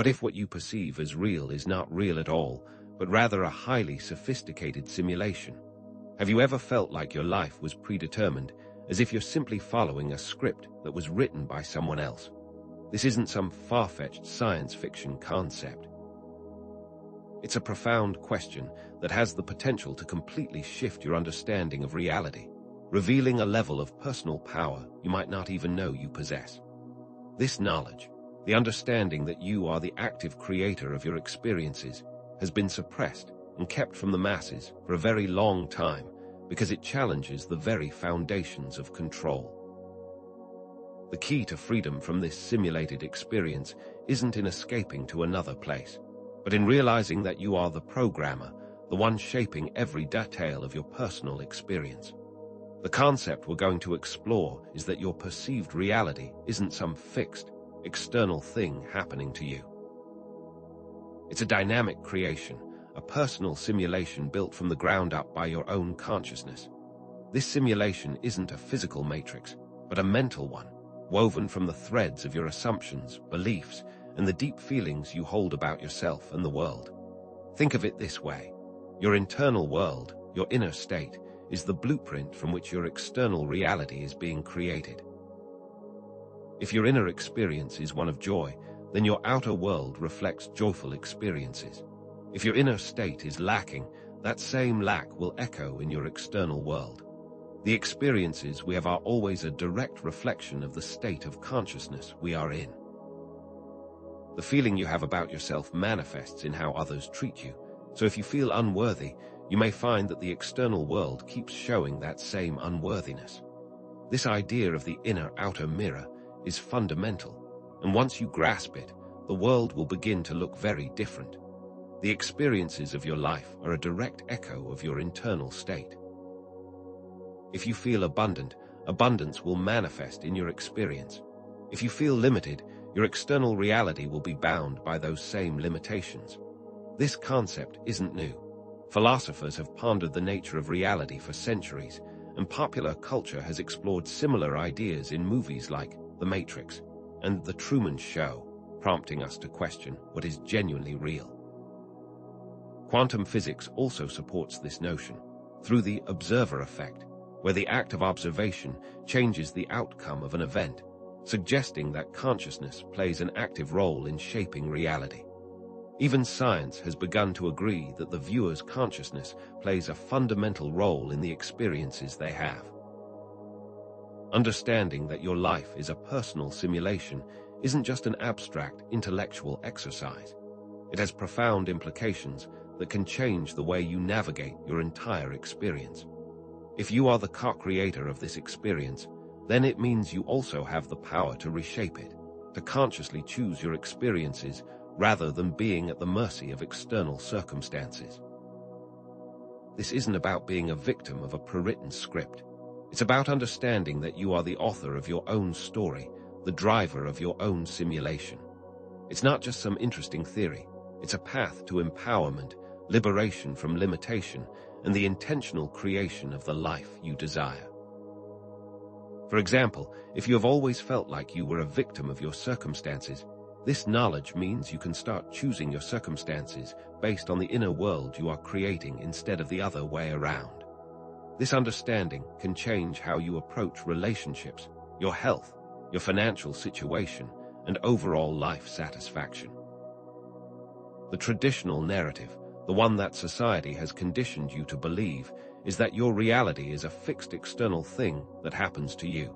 What if what you perceive as real is not real at all, but rather a highly sophisticated simulation? Have you ever felt like your life was predetermined, as if you're simply following a script that was written by someone else? This isn't some far-fetched science fiction concept. It's a profound question that has the potential to completely shift your understanding of reality, revealing a level of personal power you might not even know you possess. This knowledge, the understanding that you are the active creator of your experiences, has been suppressed and kept from the masses for a very long time because it challenges the very foundations of control. The key to freedom from this simulated experience isn't in escaping to another place, but in realizing that you are the programmer, the one shaping every detail of your personal experience. The concept we're going to explore is that your perceived reality isn't some fixed, external thing happening to you. It's a dynamic creation, a personal simulation built from the ground up by your own consciousness. This simulation isn't a physical matrix, but a mental one, woven from the threads of your assumptions, beliefs, and the deep feelings you hold about yourself and the world. Think of it this way. Your internal world, your inner state, is the blueprint from which your external reality is being created. If your inner experience is one of joy, then your outer world reflects joyful experiences. If your inner state is lacking, that same lack will echo in your external world. The experiences we have are always a direct reflection of the state of consciousness we are in. The feeling you have about yourself manifests in how others treat you, so if you feel unworthy, you may find that the external world keeps showing that same unworthiness. This idea of the inner-outer mirror is fundamental, and once you grasp it, the world will begin to look very different. The experiences of your life are a direct echo of your internal state. If you feel abundant, abundance will manifest in your experience. If you feel limited, your external reality will be bound by those same limitations. This concept isn't new. Philosophers have pondered the nature of reality for centuries, and popular culture has explored similar ideas in movies like The Matrix and The Truman Show, prompting us to question what is genuinely real. Quantum physics also supports this notion, through the observer effect, where the act of observation changes the outcome of an event, suggesting that consciousness plays an active role in shaping reality. Even science has begun to agree that the viewer's consciousness plays a fundamental role in the experiences they have. Understanding that your life is a personal simulation isn't just an abstract intellectual exercise. It has profound implications that can change the way you navigate your entire experience. If you are the co-creator of this experience, then it means you also have the power to reshape it, to consciously choose your experiences rather than being at the mercy of external circumstances. This isn't about being a victim of a pre-written script. It's about understanding that you are the author of your own story, the driver of your own simulation. It's not just some interesting theory. It's a path to empowerment, liberation from limitation, and the intentional creation of the life you desire. For example, if you have always felt like you were a victim of your circumstances, this knowledge means you can start choosing your circumstances based on the inner world you are creating instead of the other way around. This understanding can change how you approach relationships, your health, your financial situation, and overall life satisfaction. The traditional narrative, the one that society has conditioned you to believe, is that your reality is a fixed external thing that happens to you.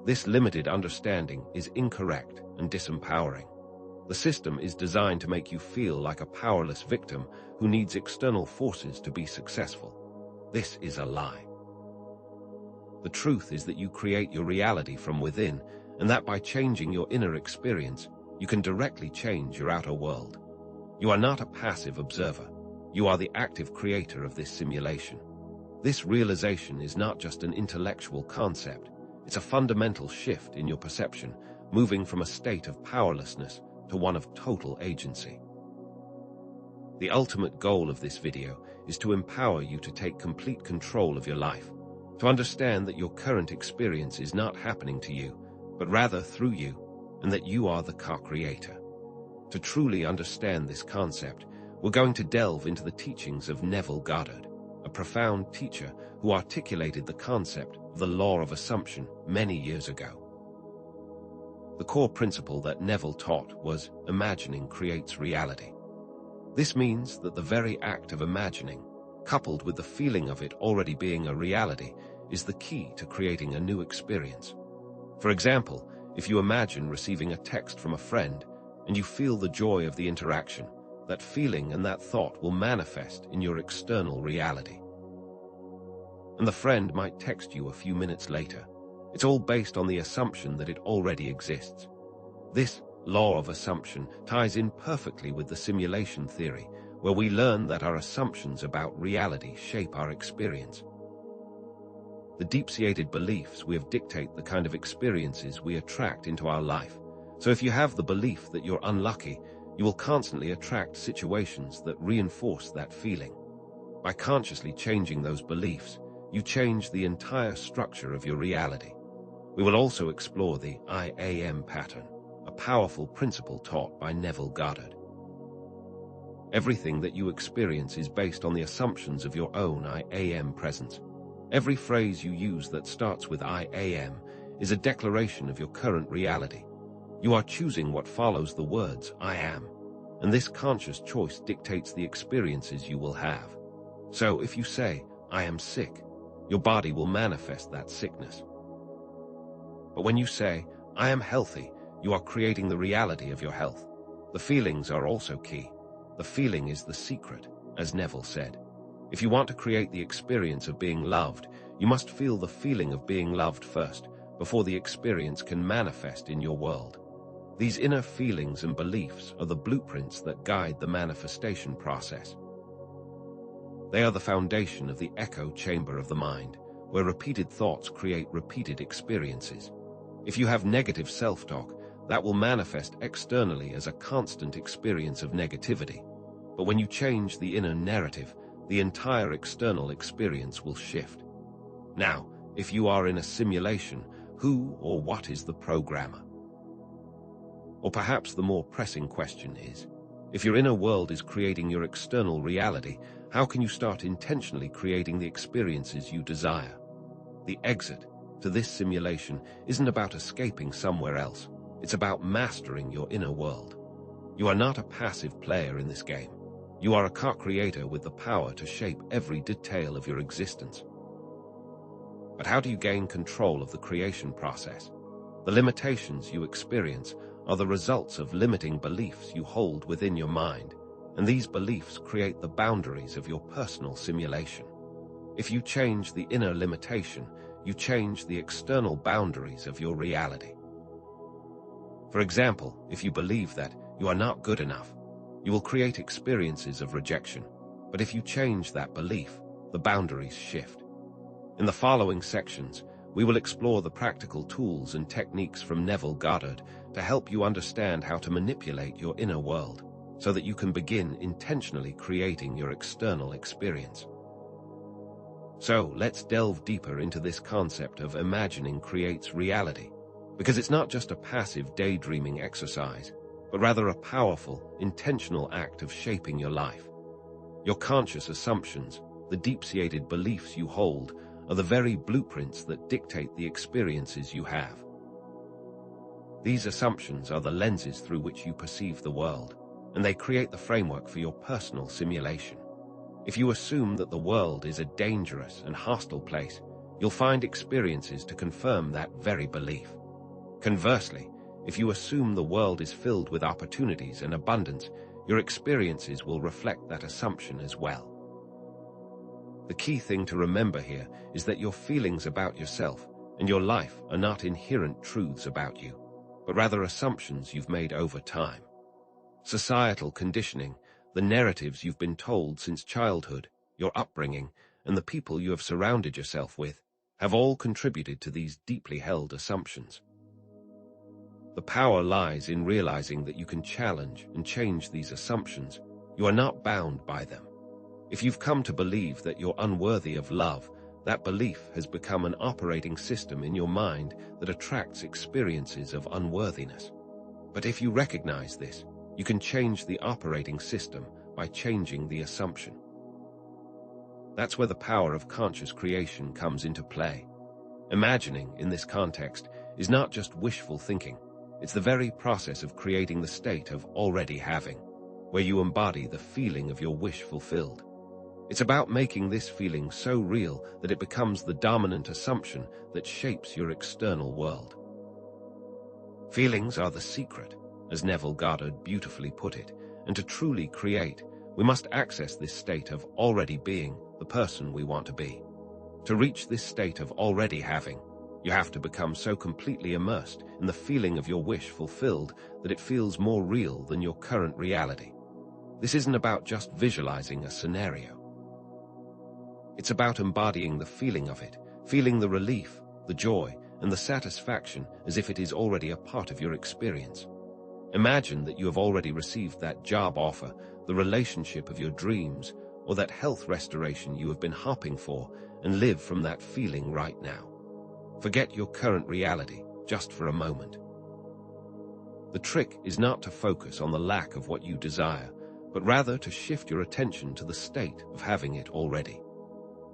This limited understanding is incorrect and disempowering. The system is designed to make you feel like a powerless victim who needs external forces to be successful. This is a lie. The truth is that you create your reality from within, and that by changing your inner experience, you can directly change your outer world. You are not a passive observer. You are the active creator of this simulation. This realization is not just an intellectual concept. It's a fundamental shift in your perception, moving from a state of powerlessness to one of total agency. The ultimate goal of this video is to empower you to take complete control of your life, to understand that your current experience is not happening to you, but rather through you, and that you are the co-creator. To truly understand this concept, we're going to delve into the teachings of Neville Goddard, a profound teacher who articulated the concept of the law of assumption many years ago. The core principle that Neville taught was imagining creates reality. This means that the very act of imagining, coupled with the feeling of it already being a reality, is the key to creating a new experience. For example, if you imagine receiving a text from a friend and you feel the joy of the interaction, that feeling and that thought will manifest in your external reality. And the friend might text you a few minutes later. It's all based on the assumption that it already exists. This law of assumption ties in perfectly with the simulation theory, where we learn that our assumptions about reality shape our experience. The deep-seated beliefs we have dictate the kind of experiences we attract into our life. So if you have the belief that you're unlucky, you will constantly attract situations that reinforce that feeling. By consciously changing those beliefs, you change the entire structure of your reality. We will also explore the I am pattern, a powerful principle taught by Neville Goddard. Everything that you experience is based on the assumptions of your own I am presence. Every phrase you use that starts with I am is a declaration of your current reality. You are choosing what follows the words I am, and this conscious choice dictates the experiences you will have. So if you say, I am sick, your body will manifest that sickness. But when you say, I am healthy, you are creating the reality of your health. The feelings are also key. The feeling is the secret, as Neville said. If you want to create the experience of being loved, you must feel the feeling of being loved first, before the experience can manifest in your world. These inner feelings and beliefs are the blueprints that guide the manifestation process. They are the foundation of the echo chamber of the mind, where repeated thoughts create repeated experiences. If you have negative self-talk, that will manifest externally as a constant experience of negativity. But when you change the inner narrative, the entire external experience will shift. Now, if you are in a simulation, who or what is the programmer? Or perhaps the more pressing question is, if your inner world is creating your external reality, how can you start intentionally creating the experiences you desire? The exit to this simulation isn't about escaping somewhere else. It's about mastering your inner world. You are not a passive player in this game. You are a co-creator with the power to shape every detail of your existence. But how do you gain control of the creation process? The limitations you experience are the results of limiting beliefs you hold within your mind, and these beliefs create the boundaries of your personal simulation. If you change the inner limitation, you change the external boundaries of your reality. For example, if you believe that you are not good enough, you will create experiences of rejection. But if you change that belief, the boundaries shift. In the following sections, we will explore the practical tools and techniques from Neville Goddard to help you understand how to manipulate your inner world so that you can begin intentionally creating your external experience. So, let's delve deeper into this concept of imagining creates reality, because it's not just a passive daydreaming exercise, but rather a powerful, intentional act of shaping your life. Your conscious assumptions, the deep-seated beliefs you hold, are the very blueprints that dictate the experiences you have. These assumptions are the lenses through which you perceive the world, and they create the framework for your personal simulation. If you assume that the world is a dangerous and hostile place, you'll find experiences to confirm that very belief. Conversely, if you assume the world is filled with opportunities and abundance, your experiences will reflect that assumption as well. The key thing to remember here is that your feelings about yourself and your life are not inherent truths about you, but rather assumptions you've made over time. Societal conditioning, the narratives you've been told since childhood, your upbringing, and the people you have surrounded yourself with, have all contributed to these deeply held assumptions. The power lies in realizing that you can challenge and change these assumptions. You are not bound by them. If you've come to believe that you're unworthy of love, that belief has become an operating system in your mind that attracts experiences of unworthiness. But if you recognize this, You can change the operating system by changing the assumption. That's where the power of conscious creation comes into play. Imagining, in this context, is not just wishful thinking. It's the very process of creating the state of already having, where you embody the feeling of your wish fulfilled. It's about making this feeling so real that it becomes the dominant assumption that shapes your external world. Feelings are the secret, as Neville Goddard beautifully put it, and to truly create, we must access this state of already being the person we want to be. To reach this state of already having, you have to become so completely immersed in the feeling of your wish fulfilled that it feels more real than your current reality. This isn't about just visualizing a scenario. It's about embodying the feeling of it, feeling the relief, the joy, and the satisfaction as if it is already a part of your experience. Imagine that you have already received that job offer, the relationship of your dreams, or that health restoration you have been hoping for, and live from that feeling right now. Forget your current reality, just for a moment. The trick is not to focus on the lack of what you desire, but rather to shift your attention to the state of having it already.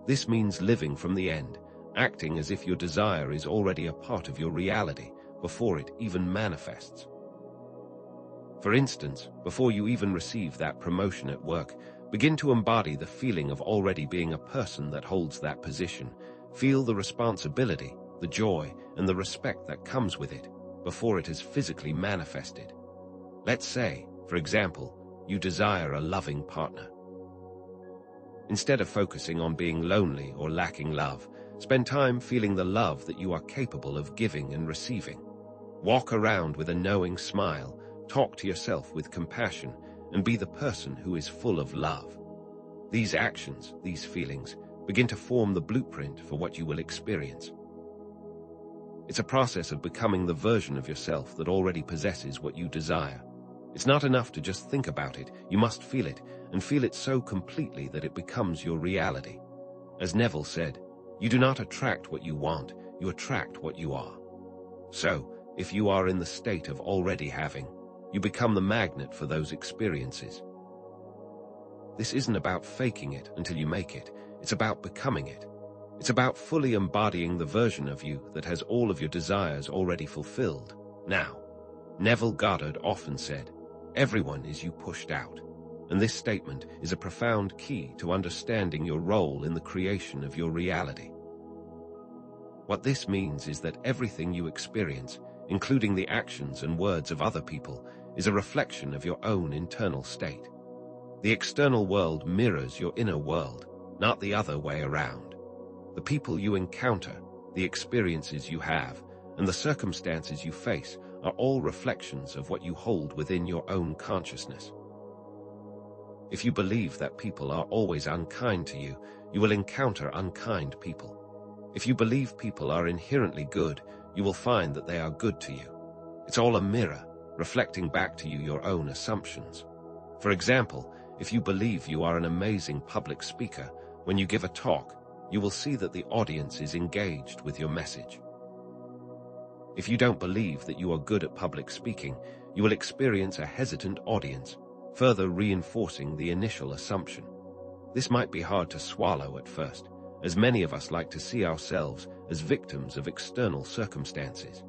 This means living from the end, acting as if your desire is already a part of your reality before it even manifests. For instance, before you even receive that promotion at work, begin to embody the feeling of already being a person that holds that position. Feel the responsibility, the joy, and the respect that comes with it before it is physically manifested. Let's say, for example, you desire a loving partner. Instead of focusing on being lonely or lacking love, spend time feeling the love that you are capable of giving and receiving. Walk around with a knowing smile, talk to yourself with compassion, and be the person who is full of love. These actions, these feelings, begin to form the blueprint for what you will experience. It's a process of becoming the version of yourself that already possesses what you desire. It's not enough to just think about it, you must feel it, and feel it so completely that it becomes your reality. As Neville said, you do not attract what you want, you attract what you are. So, if you are in the state of already having, you become the magnet for those experiences. This isn't about faking it until you make it, it's about becoming it. It's about fully embodying the version of you that has all of your desires already fulfilled. Now, Neville Goddard often said, "Everyone is you pushed out," and this statement is a profound key to understanding your role in the creation of your reality. What this means is that everything you experience, including the actions and words of other people, is a reflection of your own internal state. The external world mirrors your inner world, not the other way around. The people you encounter, the experiences you have, and the circumstances you face are all reflections of what you hold within your own consciousness. If you believe that people are always unkind to you, you will encounter unkind people. If you believe people are inherently good, you will find that they are good to you. It's all a mirror, reflecting back to you your own assumptions. For example, if you believe you are an amazing public speaker, when you give a talk, you will see that the audience is engaged with your message. If you don't believe that you are good at public speaking, you will experience a hesitant audience, further reinforcing the initial assumption. This might be hard to swallow at first, as many of us like to see ourselves as victims of external circumstances.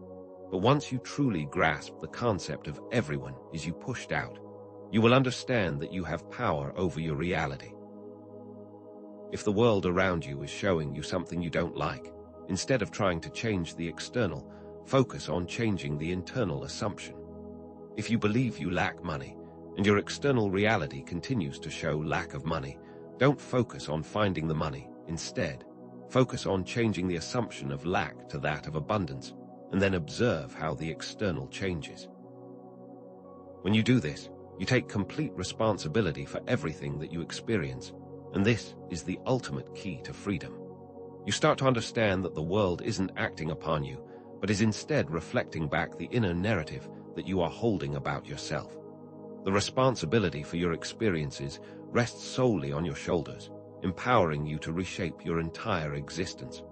But once you truly grasp the concept of everyone is you pushed out, you will understand that you have power over your reality. If the world around you is showing you something you don't like, instead of trying to change the external, focus on changing the internal assumption. If you believe you lack money, and your external reality continues to show lack of money, don't focus on finding the money. Instead, focus on changing the assumption of lack to that of abundance, and then observe how the external changes. When you do this, you take complete responsibility for everything that you experience, and this is the ultimate key to freedom. You start to understand that the world isn't acting upon you, but is instead reflecting back the inner narrative that you are holding about yourself. The responsibility for your experiences rests solely on your shoulders, empowering you to reshape your entire existence.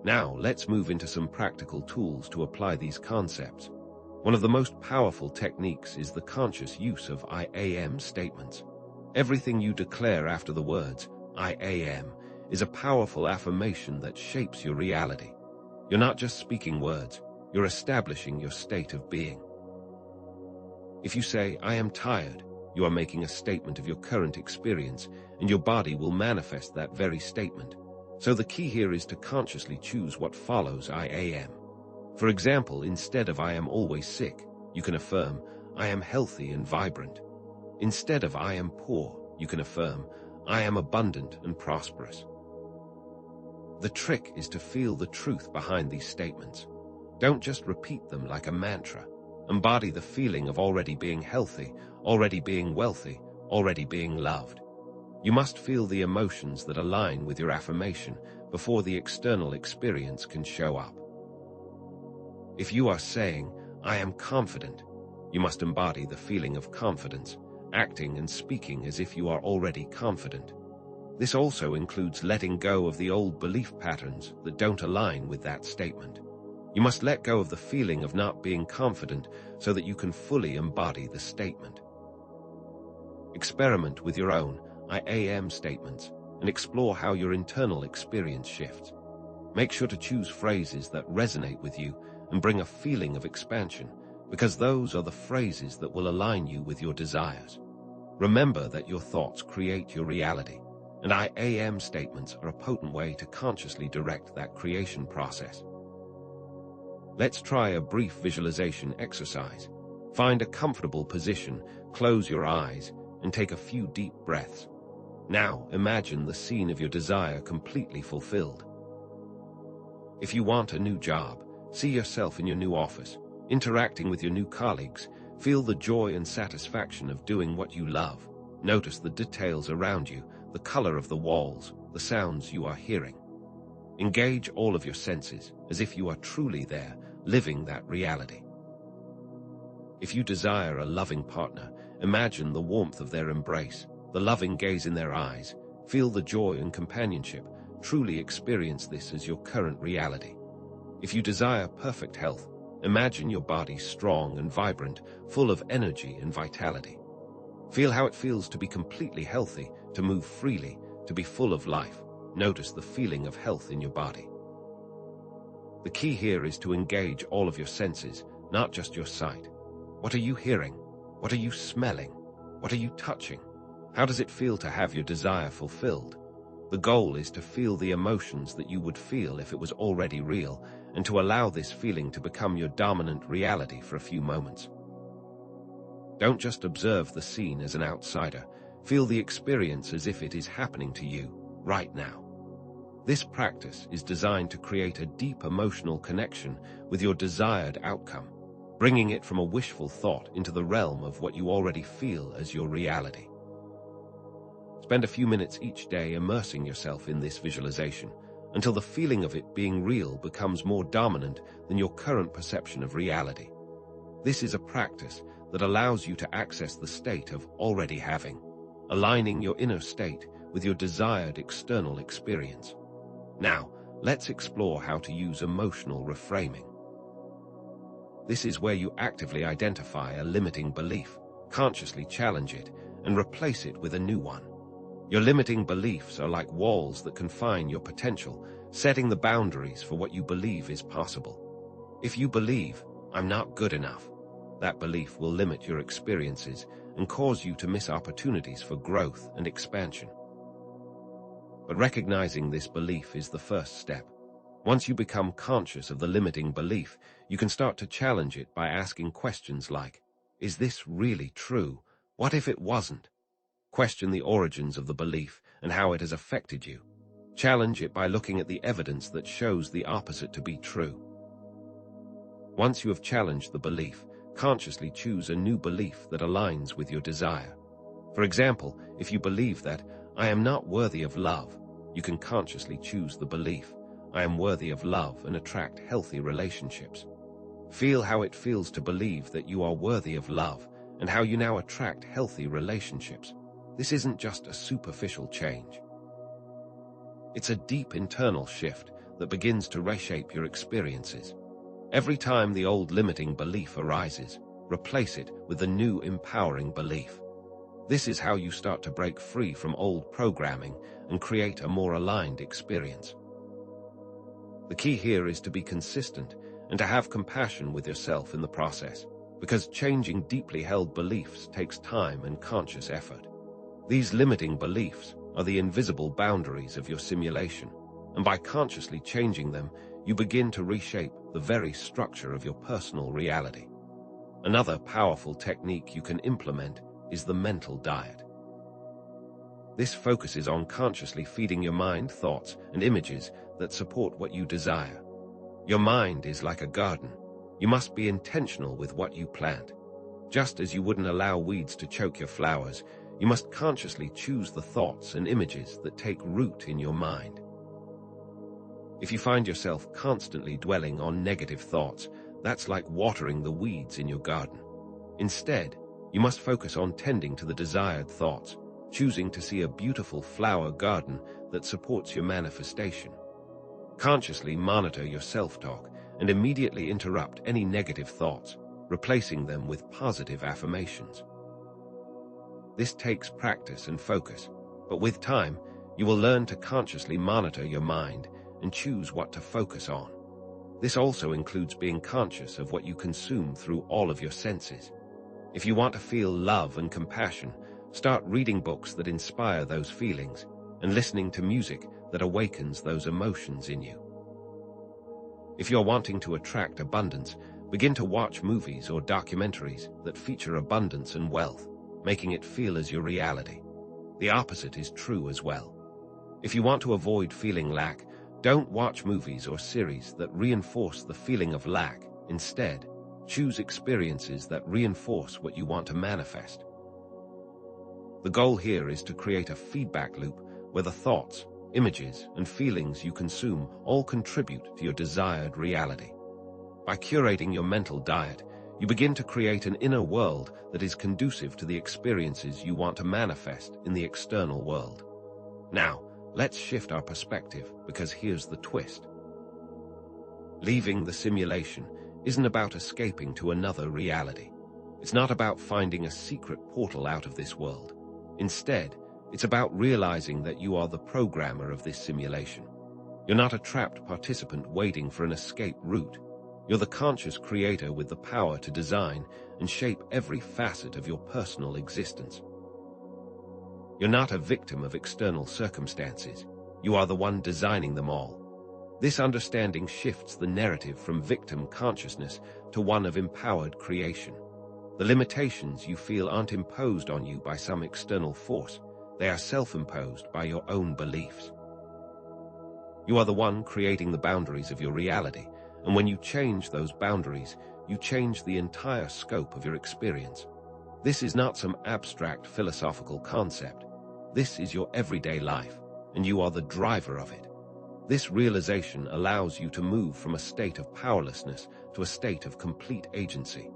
Now, let's move into some practical tools to apply these concepts. One of the most powerful techniques is the conscious use of I am statements. Everything you declare after the words, I am, is a powerful affirmation that shapes your reality. You're not just speaking words, you're establishing your state of being. If you say, I am tired, you are making a statement of your current experience, and your body will manifest that very statement. So the key here is to consciously choose what follows I am. For example, instead of I am always sick, you can affirm, I am healthy and vibrant. Instead of I am poor, you can affirm, I am abundant and prosperous. The trick is to feel the truth behind these statements. Don't just repeat them like a mantra. Embody the feeling of already being healthy, already being wealthy, already being loved. You must feel the emotions that align with your affirmation before the external experience can show up. If you are saying, I am confident, you must embody the feeling of confidence, acting and speaking as if you are already confident. This also includes letting go of the old belief patterns that don't align with that statement. You must let go of the feeling of not being confident so that you can fully embody the statement. Experiment with your own I am statements and explore how your internal experience shifts. Make sure to choose phrases that resonate with you and bring a feeling of expansion, because those are the phrases that will align you with your desires. Remember that your thoughts create your reality, and I am statements are a potent way to consciously direct that creation process. Let's try a brief visualization exercise. Find a comfortable position, close your eyes, and take a few deep breaths. Now, imagine the scene of your desire completely fulfilled. If you want a new job, see yourself in your new office, interacting with your new colleagues. Feel the joy and satisfaction of doing what you love. Notice the details around you, the color of the walls, the sounds you are hearing. Engage all of your senses as if you are truly there, living that reality. If you desire a loving partner, imagine the warmth of their embrace, the loving gaze in their eyes. Feel the joy and companionship. Truly experience this as your current reality. If you desire perfect health, imagine your body strong and vibrant, full of energy and vitality. Feel how it feels to be completely healthy, to move freely, to be full of life. Notice the feeling of health in your body. The key here is to engage all of your senses, not just your sight. What are you hearing? What are you smelling? What are you touching? How does it feel to have your desire fulfilled? The goal is to feel the emotions that you would feel if it was already real, and to allow this feeling to become your dominant reality for a few moments. Don't just observe the scene as an outsider. Feel the experience as if it is happening to you right now. This practice is designed to create a deep emotional connection with your desired outcome, bringing it from a wishful thought into the realm of what you already feel as your reality. Spend a few minutes each day immersing yourself in this visualization until the feeling of it being real becomes more dominant than your current perception of reality. This is a practice that allows you to access the state of already having, aligning your inner state with your desired external experience. Now, let's explore how to use emotional reframing. This is where you actively identify a limiting belief, consciously challenge it, and replace it with a new one. Your limiting beliefs are like walls that confine your potential, setting the boundaries for what you believe is possible. If you believe, I'm not good enough, that belief will limit your experiences and cause you to miss opportunities for growth and expansion. But recognizing this belief is the first step. Once you become conscious of the limiting belief, you can start to challenge it by asking questions like, is this really true? What if it wasn't? Question the origins of the belief and how it has affected you. Challenge it by looking at the evidence that shows the opposite to be true. Once you have challenged the belief, consciously choose a new belief that aligns with your desire. For example, if you believe that, I am not worthy of love, you can consciously choose the belief, I am worthy of love and attract healthy relationships. Feel how it feels to believe that you are worthy of love and how you now attract healthy relationships. This isn't just a superficial change. It's a deep internal shift that begins to reshape your experiences. Every time the old limiting belief arises, replace it with the new empowering belief. This is how you start to break free from old programming and create a more aligned experience. The key here is to be consistent and to have compassion with yourself in the process, because changing deeply held beliefs takes time and conscious effort. These limiting beliefs are the invisible boundaries of your simulation, and by consciously changing them, you begin to reshape the very structure of your personal reality. Another powerful technique you can implement is the mental diet. This focuses on consciously feeding your mind thoughts and images that support what you desire. Your mind is like a garden. You must be intentional with what you plant. Just as you wouldn't allow weeds to choke your flowers, you must consciously choose the thoughts and images that take root in your mind. If you find yourself constantly dwelling on negative thoughts, that's like watering the weeds in your garden. Instead, you must focus on tending to the desired thoughts, choosing to see a beautiful flower garden that supports your manifestation. Consciously monitor your self-talk and immediately interrupt any negative thoughts, replacing them with positive affirmations. This takes practice and focus, but with time, you will learn to consciously monitor your mind and choose what to focus on. This also includes being conscious of what you consume through all of your senses. If you want to feel love and compassion, start reading books that inspire those feelings and listening to music that awakens those emotions in you. If you're wanting to attract abundance, begin to watch movies or documentaries that feature abundance and wealth, making it feel as your reality. The opposite is true as well. If you want to avoid feeling lack, don't watch movies or series that reinforce the feeling of lack. Instead, choose experiences that reinforce what you want to manifest. The goal here is to create a feedback loop where the thoughts, images, and feelings you consume all contribute to your desired reality. By curating your mental diet, you begin to create an inner world that is conducive to the experiences you want to manifest in the external world. Now, let's shift our perspective, because here's the twist. Leaving the simulation isn't about escaping to another reality. It's not about finding a secret portal out of this world. Instead, it's about realizing that you are the programmer of this simulation. You're not a trapped participant waiting for an escape route. You're the conscious creator with the power to design and shape every facet of your personal existence. You're not a victim of external circumstances. You are the one designing them all. This understanding shifts the narrative from victim consciousness to one of empowered creation. The limitations you feel aren't imposed on you by some external force. They are self-imposed by your own beliefs. You are the one creating the boundaries of your reality, and when you change those boundaries, you change the entire scope of your experience. This is not some abstract philosophical concept. This is your everyday life, and you are the driver of it. This realization allows you to move from a state of powerlessness to a state of complete agency.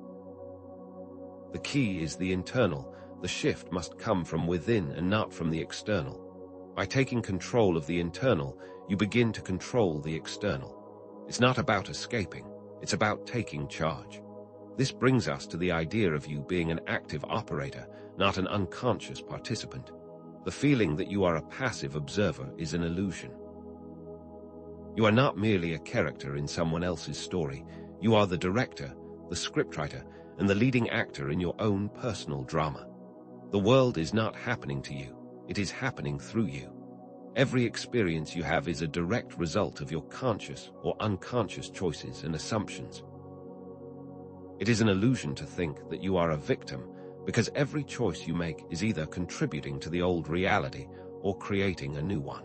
The key is the internal. The shift must come from within and not from the external. By taking control of the internal, you begin to control the external. It's not about escaping, it's about taking charge. This brings us to the idea of you being an active operator, not an unconscious participant. The feeling that you are a passive observer is an illusion. You are not merely a character in someone else's story. You are the director, the scriptwriter, and the leading actor in your own personal drama. The world is not happening to you, it is happening through you. Every experience you have is a direct result of your conscious or unconscious choices and assumptions. It is an illusion to think that you are a victim, because every choice you make is either contributing to the old reality or creating a new one.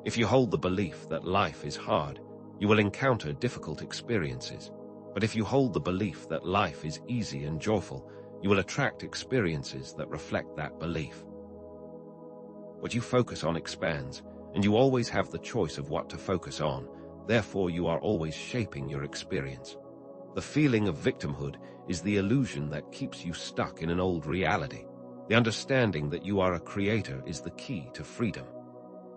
If you hold the belief that life is hard, you will encounter difficult experiences. But if you hold the belief that life is easy and joyful, you will attract experiences that reflect that belief. What you focus on expands, and you always have the choice of what to focus on. Therefore, you are always shaping your experience. The feeling of victimhood is the illusion that keeps you stuck in an old reality. The understanding that you are a creator is the key to freedom.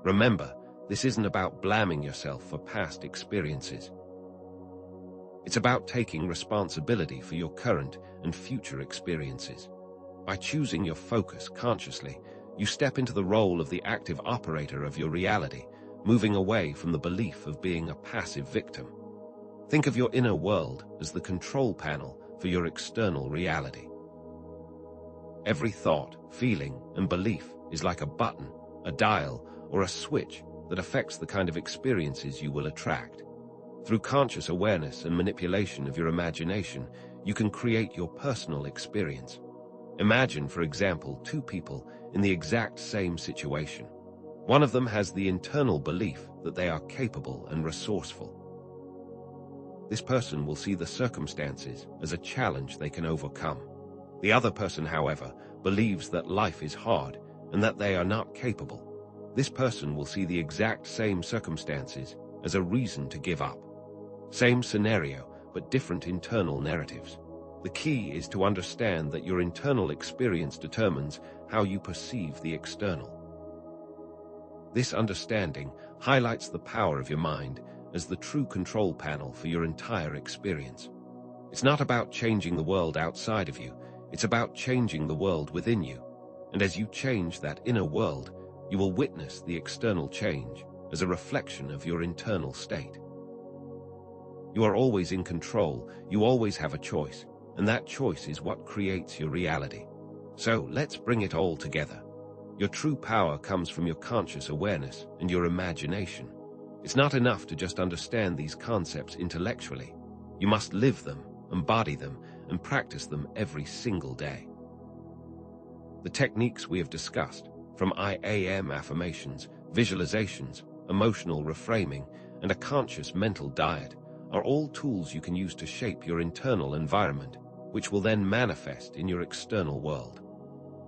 Remember, this isn't about blaming yourself for past experiences. It's about taking responsibility for your current and future experiences. By choosing your focus consciously, you step into the role of the active operator of your reality, moving away from the belief of being a passive victim. Think of your inner world as the control panel for your external reality. Every thought, feeling, and belief is like a button, a dial, or a switch that affects the kind of experiences you will attract. Through conscious awareness and manipulation of your imagination, you can create your personal experience. Imagine, for example, two people in the exact same situation. One of them has the internal belief that they are capable and resourceful. This person will see the circumstances as a challenge they can overcome. The other person, however, believes that life is hard and that they are not capable. This person will see the exact same circumstances as a reason to give up. Same scenario, but different internal narratives. The key is to understand that your internal experience determines how you perceive the external. This understanding highlights the power of your mind as the true control panel for your entire experience. It's not about changing the world outside of you, it's about changing the world within you. And as you change that inner world, you will witness the external change as a reflection of your internal state. You are always in control, you always have a choice, and that choice is what creates your reality. So let's bring it all together. Your true power comes from your conscious awareness and your imagination. It's not enough to just understand these concepts intellectually. You must live them, embody them, and practice them every single day. The techniques we have discussed, from I am affirmations, visualizations, emotional reframing, and a conscious mental diet, are all tools you can use to shape your internal environment, which will then manifest in your external world.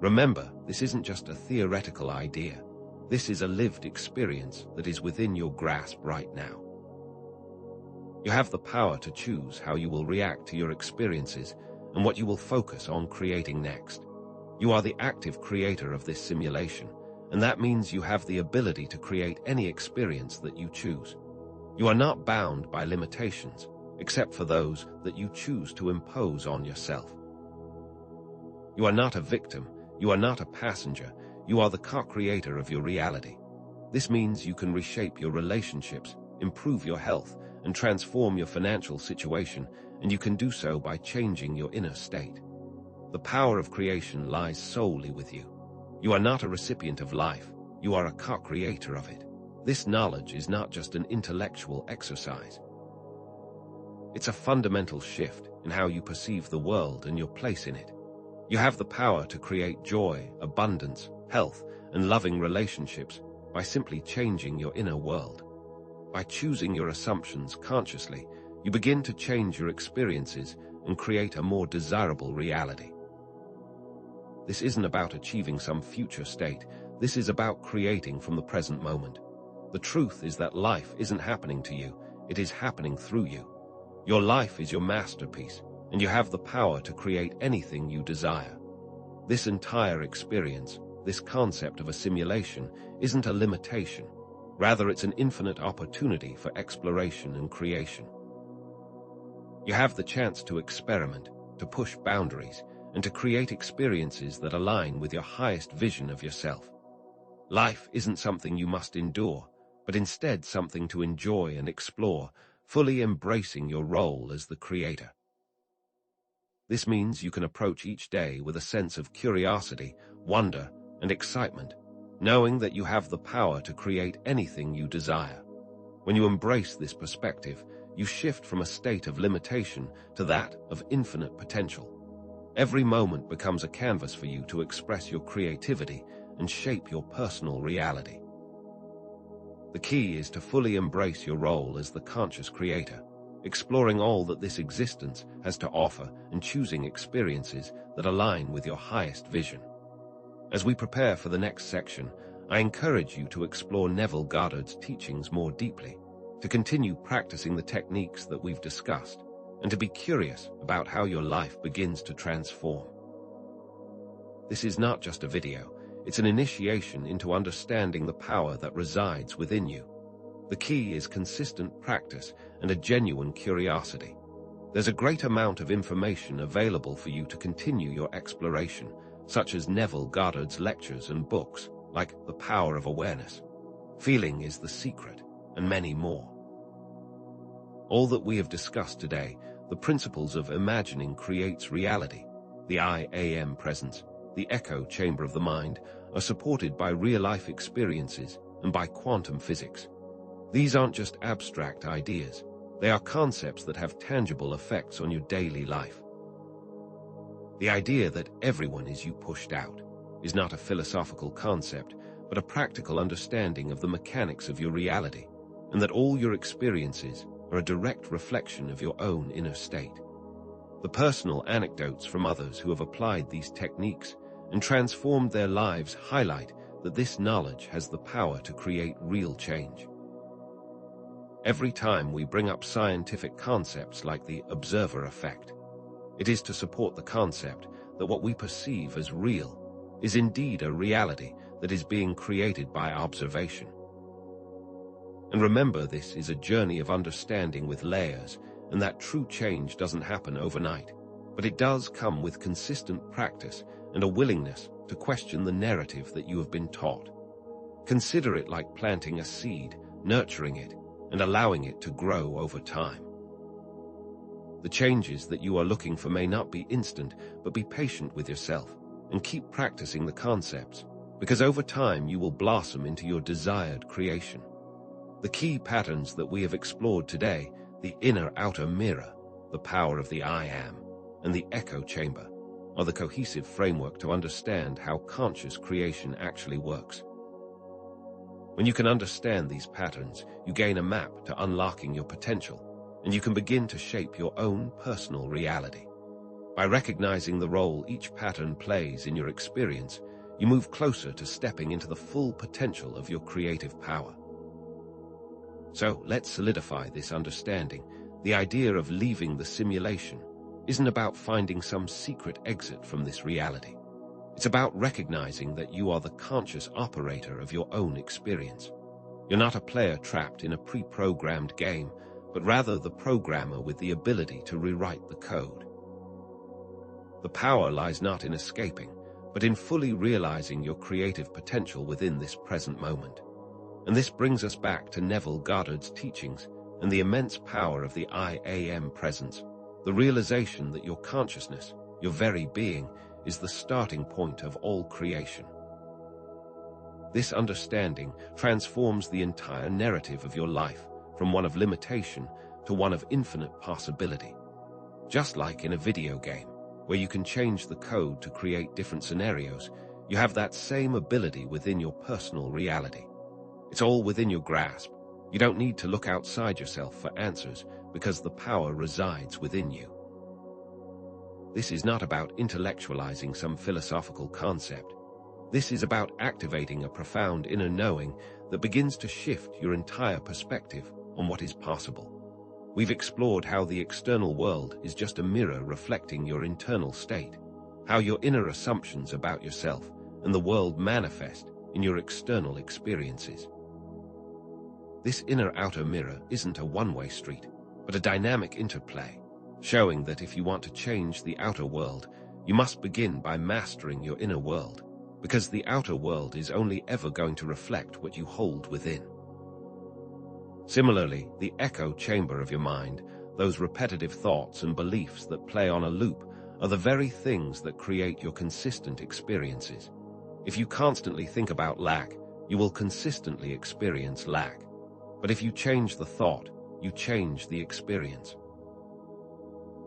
Remember, this isn't just a theoretical idea. This is a lived experience that is within your grasp right now. You have the power to choose how you will react to your experiences and what you will focus on creating next. You are the active creator of this simulation, and that means you have the ability to create any experience that you choose. You are not bound by limitations, except for those that you choose to impose on yourself. You are not a victim, you are not a passenger, you are the co-creator of your reality. This means you can reshape your relationships, improve your health, and transform your financial situation, and you can do so by changing your inner state. The power of creation lies solely with you. You are not a recipient of life, you are a co-creator of it. This knowledge is not just an intellectual exercise. It's a fundamental shift in how you perceive the world and your place in it. You have the power to create joy, abundance, health, and loving relationships by simply changing your inner world. By choosing your assumptions consciously, you begin to change your experiences and create a more desirable reality. This isn't about achieving some future state. This is about creating from the present moment. The truth is that life isn't happening to you, it is happening through you. Your life is your masterpiece, and you have the power to create anything you desire. This entire experience, this concept of a simulation, isn't a limitation. Rather, it's an infinite opportunity for exploration and creation. You have the chance to experiment, to push boundaries, and to create experiences that align with your highest vision of yourself. Life isn't something you must endure, but instead something to enjoy and explore, fully embracing your role as the creator. This means you can approach each day with a sense of curiosity, wonder, and excitement, knowing that you have the power to create anything you desire. When you embrace this perspective, you shift from a state of limitation to that of infinite potential. Every moment becomes a canvas for you to express your creativity and shape your personal reality. The key is to fully embrace your role as the conscious creator, exploring all that this existence has to offer and choosing experiences that align with your highest vision. As we prepare for the next section, I encourage you to explore Neville Goddard's teachings more deeply, to continue practicing the techniques that we've discussed, and to be curious about how your life begins to transform. This is not just a video, it's an initiation into understanding the power that resides within you. The key is consistent practice and a genuine curiosity. There's a great amount of information available for you to continue your exploration, such as Neville Goddard's lectures and books, like The Power of Awareness, Feeling is the Secret, and many more. All that we have discussed today, the principles of imagining creates reality, the I am presence, the echo chamber of the mind, are supported by real-life experiences and by quantum physics. These aren't just abstract ideas. They are concepts that have tangible effects on your daily life. The idea that everyone is you pushed out is not a philosophical concept, but a practical understanding of the mechanics of your reality, and that all your experiences are a direct reflection of your own inner state. The personal anecdotes from others who have applied these techniques and transformed their lives highlight that this knowledge has the power to create real change. Every time we bring up scientific concepts like the observer effect, it is to support the concept that what we perceive as real is indeed a reality that is being created by observation. And remember, this is a journey of understanding with layers, and that true change doesn't happen overnight, but it does come with consistent practice and a willingness to question the narrative that you have been taught. Consider it like planting a seed, nurturing it, and allowing it to grow over time. The changes that you are looking for may not be instant, but be patient with yourself and keep practicing the concepts, because over time you will blossom into your desired creation. The key patterns that we have explored today, the inner-outer mirror, the power of the I am, and the echo chamber, are the cohesive framework to understand how conscious creation actually works. When you can understand these patterns, you gain a map to unlocking your potential, and you can begin to shape your own personal reality. By recognizing the role each pattern plays in your experience, you move closer to stepping into the full potential of your creative power. So let's solidify this understanding. The idea of leaving the simulation isn't about finding some secret exit from this reality. It's about recognizing that you are the conscious operator of your own experience. You're not a player trapped in a pre-programmed game, but rather the programmer with the ability to rewrite the code. The power lies not in escaping, but in fully realizing your creative potential within this present moment. And this brings us back to Neville Goddard's teachings and the immense power of the I am presence, the realization that your consciousness, your very being, is the starting point of all creation. This understanding transforms the entire narrative of your life from one of limitation to one of infinite possibility. Just like in a video game, where you can change the code to create different scenarios, you have that same ability within your personal reality. It's all within your grasp. You don't need to look outside yourself for answers, because the power resides within you. This is not about intellectualizing some philosophical concept. This is about activating a profound inner knowing that begins to shift your entire perspective on what is possible. We've explored how the external world is just a mirror reflecting your internal state, how your inner assumptions about yourself and the world manifest in your external experiences. This inner-outer mirror isn't a one-way street, but a dynamic interplay, showing that if you want to change the outer world, you must begin by mastering your inner world, because the outer world is only ever going to reflect what you hold within. Similarly, the echo chamber of your mind, those repetitive thoughts and beliefs that play on a loop, are the very things that create your consistent experiences. If you constantly think about lack, you will consistently experience lack. But if you change the thought, you change the experience.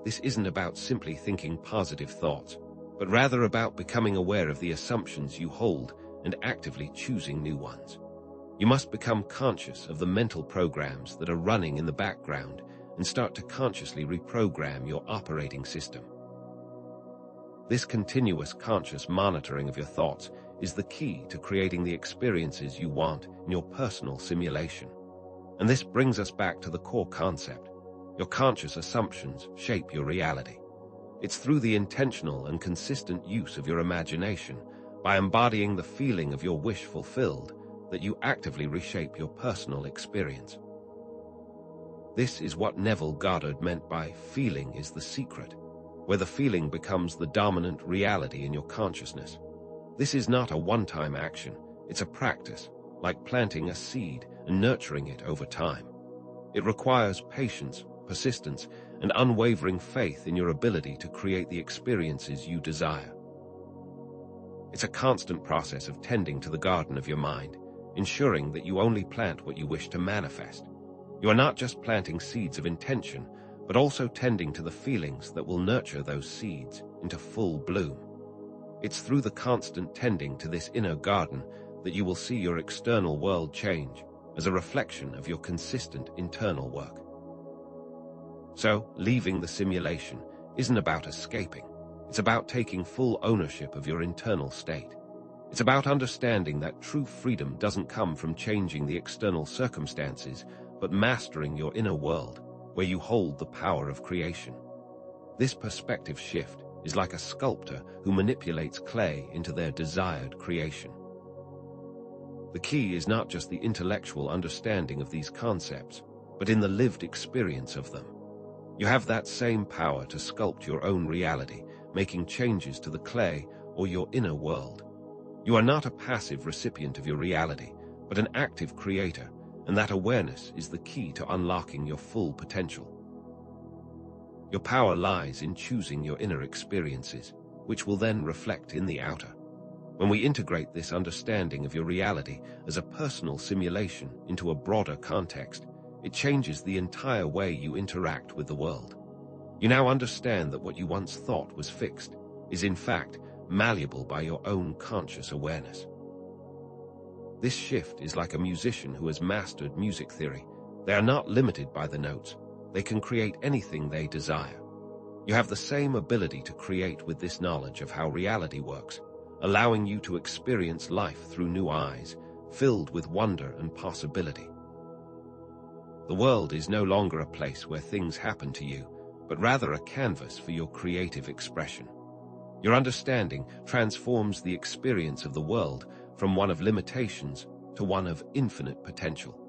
This isn't about simply thinking positive thoughts, but rather about becoming aware of the assumptions you hold and actively choosing new ones. You must become conscious of the mental programs that are running in the background and start to consciously reprogram your operating system. This continuous conscious monitoring of your thoughts is the key to creating the experiences you want in your personal simulation. And this brings us back to the core concept. Your conscious assumptions shape your reality. It's through the intentional and consistent use of your imagination, by embodying the feeling of your wish fulfilled, that you actively reshape your personal experience. This is what Neville Goddard meant by feeling is the secret, where the feeling becomes the dominant reality in your consciousness. This is not a one-time action, it's a practice, like planting a seed and nurturing it over time. It requires patience, persistence, and unwavering faith in your ability to create the experiences you desire. It's a constant process of tending to the garden of your mind, ensuring that you only plant what you wish to manifest. You are not just planting seeds of intention, but also tending to the feelings that will nurture those seeds into full bloom. It's through the constant tending to this inner garden that you will see your external world change as a reflection of your consistent internal work. So, leaving the simulation isn't about escaping. It's about taking full ownership of your internal state. It's about understanding that true freedom doesn't come from changing the external circumstances, but mastering your inner world, where you hold the power of creation. This perspective shift is like a sculptor who manipulates clay into their desired creation. The key is not just the intellectual understanding of these concepts, but in the lived experience of them. You have that same power to sculpt your own reality, making changes to the clay or your inner world. You are not a passive recipient of your reality, but an active creator, and that awareness is the key to unlocking your full potential. Your power lies in choosing your inner experiences, which will then reflect in the outer. When we integrate this understanding of your reality as a personal simulation into a broader context, it changes the entire way you interact with the world. You now understand that what you once thought was fixed is in fact malleable by your own conscious awareness. This shift is like a musician who has mastered music theory. They are not limited by the notes. They can create anything they desire. You have the same ability to create with this knowledge of how reality works, allowing you to experience life through new eyes, filled with wonder and possibility. The world is no longer a place where things happen to you, but rather a canvas for your creative expression. Your understanding transforms the experience of the world from one of limitations to one of infinite potential.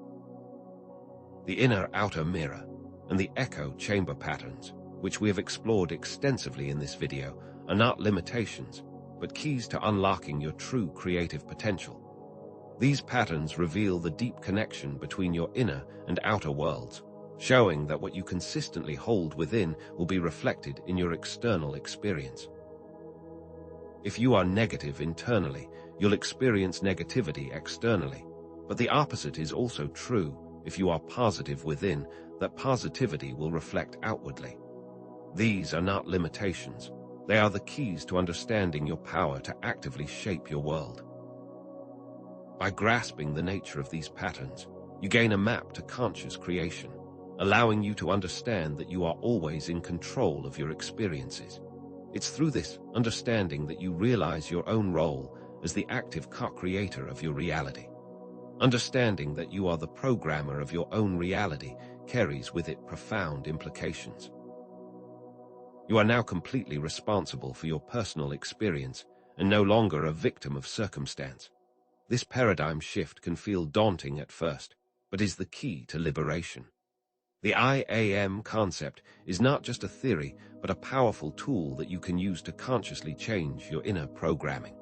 The inner-outer mirror and the echo chamber patterns, which we have explored extensively in this video, are not limitations, but keys to unlocking your true creative potential. These patterns reveal the deep connection between your inner and outer worlds, showing that what you consistently hold within will be reflected in your external experience. If you are negative internally, you'll experience negativity externally. But the opposite is also true. If you are positive within, that positivity will reflect outwardly. These are not limitations. They are the keys to understanding your power to actively shape your world. By grasping the nature of these patterns, you gain a map to conscious creation, allowing you to understand that you are always in control of your experiences. It's through this understanding that you realize your own role as the active co-creator of your reality. Understanding that you are the programmer of your own reality carries with it profound implications. You are now completely responsible for your personal experience and no longer a victim of circumstance. This paradigm shift can feel daunting at first, but is the key to liberation. The I am concept is not just a theory, but a powerful tool that you can use to consciously change your inner programming.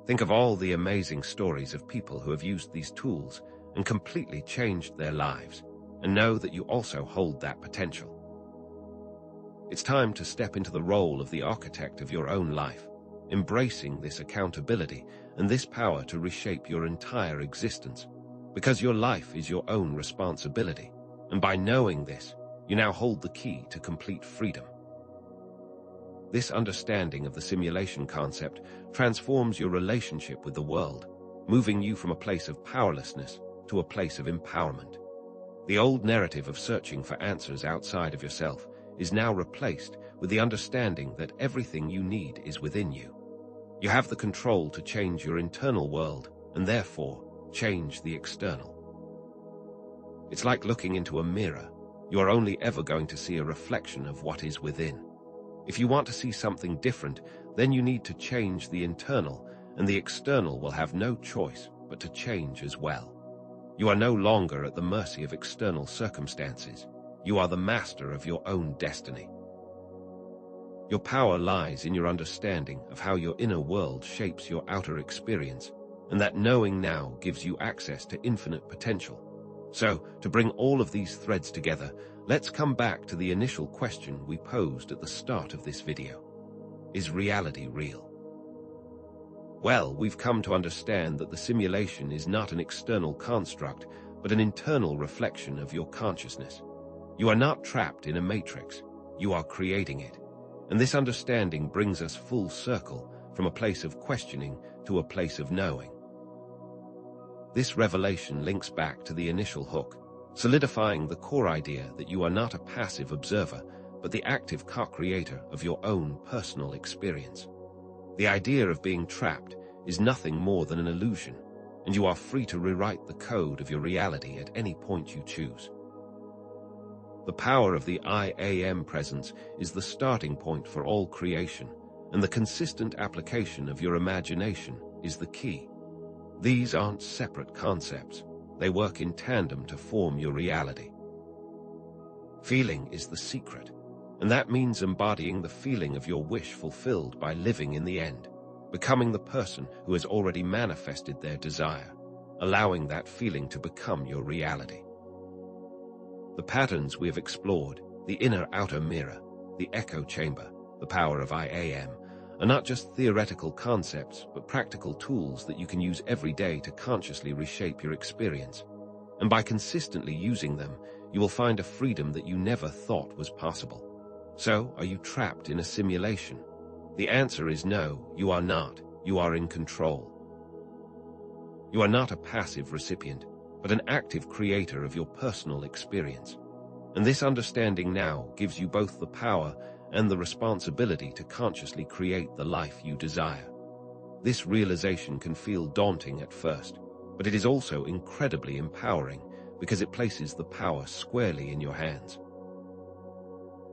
Think of all the amazing stories of people who have used these tools and completely changed their lives, and know that you also hold that potential. It's time to step into the role of the architect of your own life, embracing this accountability and this power to reshape your entire existence, because your life is your own responsibility, and by knowing this, you now hold the key to complete freedom. This understanding of the simulation concept transforms your relationship with the world, moving you from a place of powerlessness to a place of empowerment. The old narrative of searching for answers outside of yourself is now replaced with the understanding that everything you need is within you. You have the control to change your internal world and therefore change the external. It's like looking into a mirror. You are only ever going to see a reflection of what is within. If you want to see something different, then you need to change the internal, and the external will have no choice but to change as well. You are no longer at the mercy of external circumstances. You are the master of your own destiny. Your power lies in your understanding of how your inner world shapes your outer experience, and that knowing now gives you access to infinite potential. So, to bring all of these threads together, let's come back to the initial question we posed at the start of this video. Is reality real? Well, we've come to understand that the simulation is not an external construct, but an internal reflection of your consciousness. You are not trapped in a matrix. You are creating it. And this understanding brings us full circle from a place of questioning to a place of knowing. This revelation links back to the initial hook, solidifying the core idea that you are not a passive observer, but the active co-creator of your own personal experience. The idea of being trapped is nothing more than an illusion, and you are free to rewrite the code of your reality at any point you choose. The power of the I Am presence is the starting point for all creation, and the consistent application of your imagination is the key. These aren't separate concepts. They work in tandem to form your reality. Feeling is the secret, and that means embodying the feeling of your wish fulfilled by living in the end, becoming the person who has already manifested their desire, allowing that feeling to become your reality. The patterns we have explored, the inner-outer mirror, the echo chamber, the power of I Am, are not just theoretical concepts, but practical tools that you can use every day to consciously reshape your experience. And by consistently using them, you will find a freedom that you never thought was possible. So, are you trapped in a simulation? The answer is no, you are not. You are in control. You are not a passive recipient, but an active creator of your personal experience. And this understanding now gives you both the power and the responsibility to consciously create the life you desire. This realization can feel daunting at first, but it is also incredibly empowering because it places the power squarely in your hands.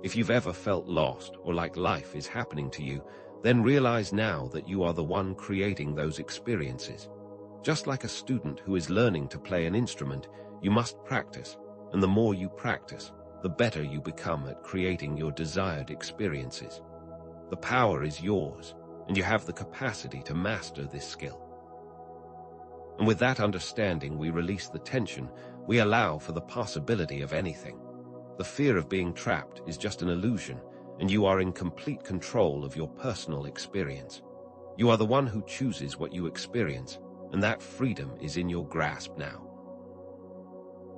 If you've ever felt lost or like life is happening to you, then realize now that you are the one creating those experiences. Just like a student who is learning to play an instrument, you must practice, and the more you practice, the better you become at creating your desired experiences. The power is yours, and you have the capacity to master this skill. And with that understanding, we release the tension, we allow for the possibility of anything. The fear of being trapped is just an illusion, and you are in complete control of your personal experience. You are the one who chooses what you experience, and that freedom is in your grasp now.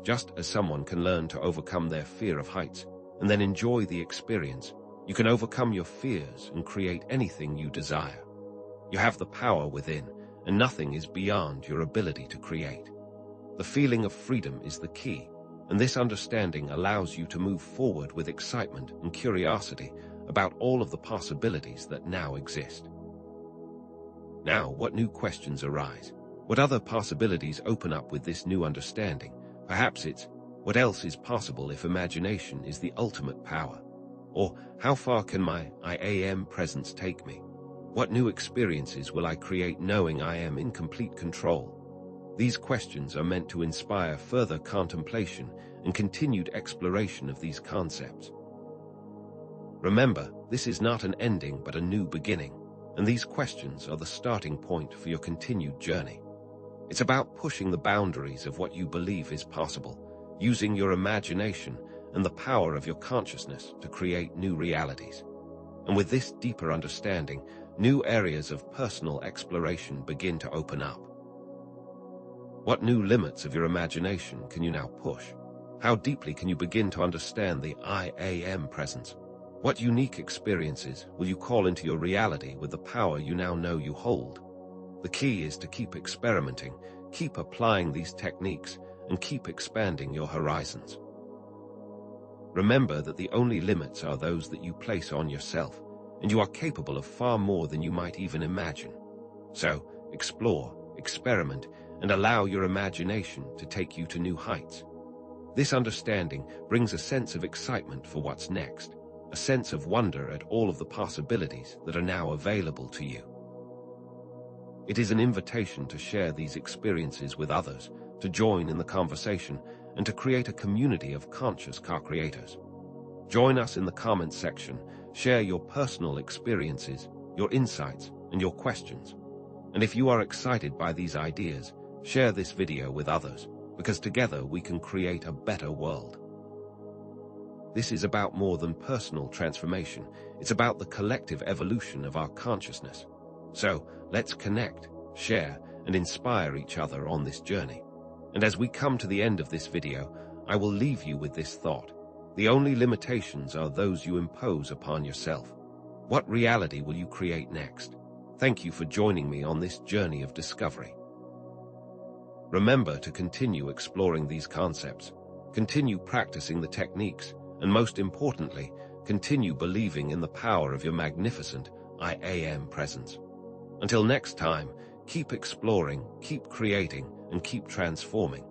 Just as someone can learn to overcome their fear of heights and then enjoy the experience, you can overcome your fears and create anything you desire. You have the power within, and nothing is beyond your ability to create. The feeling of freedom is the key, and this understanding allows you to move forward with excitement and curiosity about all of the possibilities that now exist. Now, what new questions arise? What other possibilities open up with this new understanding? Perhaps it's, what else is possible if imagination is the ultimate power? Or, how far can my I Am presence take me? What new experiences will I create knowing I am in complete control? These questions are meant to inspire further contemplation and continued exploration of these concepts. Remember, this is not an ending but a new beginning, and these questions are the starting point for your continued journey. It's about pushing the boundaries of what you believe is possible, using your imagination and the power of your consciousness to create new realities. And with this deeper understanding, new areas of personal exploration begin to open up. What new limits of your imagination can you now push? How deeply can you begin to understand the I Am presence? What unique experiences will you call into your reality with the power you now know you hold? The key is to keep experimenting, keep applying these techniques, and keep expanding your horizons. Remember that the only limits are those that you place on yourself, and you are capable of far more than you might even imagine. So, explore, experiment, and allow your imagination to take you to new heights. This understanding brings a sense of excitement for what's next, a sense of wonder at all of the possibilities that are now available to you. It is an invitation to share these experiences with others, to join in the conversation, and to create a community of conscious car creators. Join us in the comments section, share your personal experiences, your insights, and your questions. And if you are excited by these ideas, share this video with others, because together we can create a better world. This is about more than personal transformation. It's about the collective evolution of our consciousness. So, let's connect, share, and inspire each other on this journey. And as we come to the end of this video, I will leave you with this thought. The only limitations are those you impose upon yourself. What reality will you create next? Thank you for joining me on this journey of discovery. Remember to continue exploring these concepts, continue practicing the techniques, and most importantly, continue believing in the power of your magnificent I Am presence. Until next time, keep exploring, keep creating, and keep transforming.